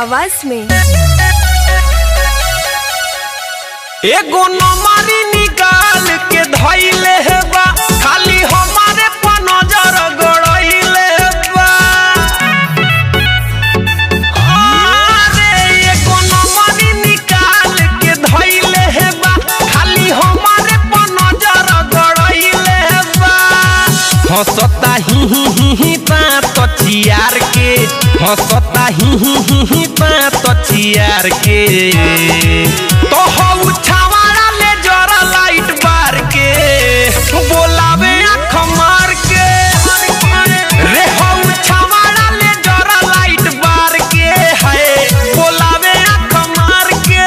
आवाज में एगो नमारी निकाल के धइले बा, खाली हमारे पर नजर गड़इले बा। अरे एगो नमारी निकाल के धइले बा, खाली हमारे पर नजर गड़इले बा। हंसता ही बात चियार के, हंसता ही बात चियार के। तो हऊ छावाड़ा ले जरा लाइट बार के, बोलावे आँख मार के। रे हऊ छावाड़ा ले जरा लाइट बार के, है बोलावे आँख मार के।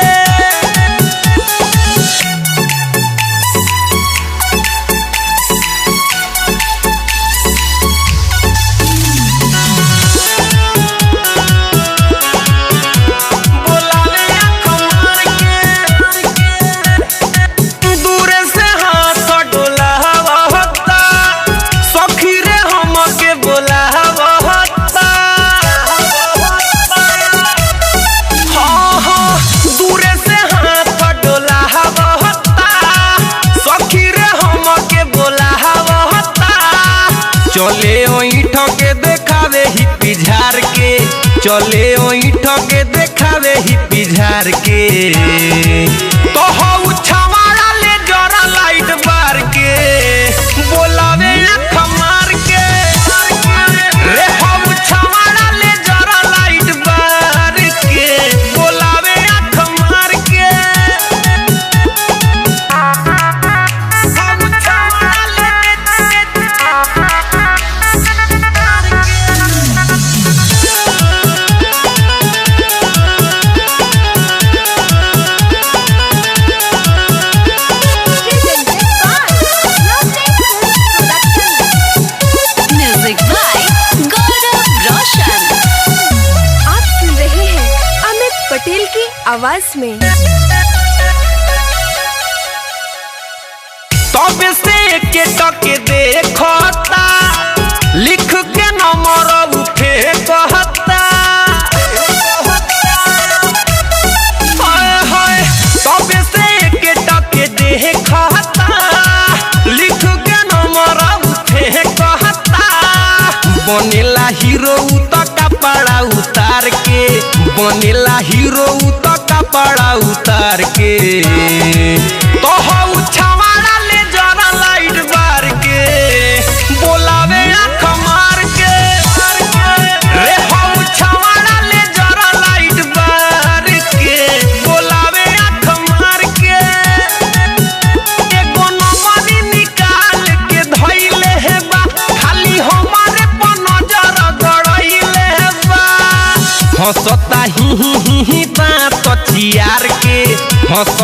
चले ओइठ के देखावे ही पिझार के, चले ओइठ के देखावे ही पिझार के। तो हऊ छावाड़ा ले जरा लाइट बार के, बोलावे आँख मार के। रे हऊ छावाड़ा ले जरा लाइट बार के, बोलावे आँख मार के। पटेल की आवाज में तब से के टके देखता, लिख के नंबर उठे कहता। हाय तब से के टके देखता, लिख के नंबर उठे कहता। बनेला हीरो त कपड़ा उतार के, बनेला हीरो त कपड़ा उतार के। तो हऊ छावाड़ा ले जरा लाइट बार के, बोलावे आँख मार के। रे हऊ छावाड़ा ले जरा लाइट बार के, बोलावे आँख मार के। एगो नंबरी निकाल के धइले बा, खाली हमारे पर नजर गड़इले बा। हंसता ही बात चियार के, हंस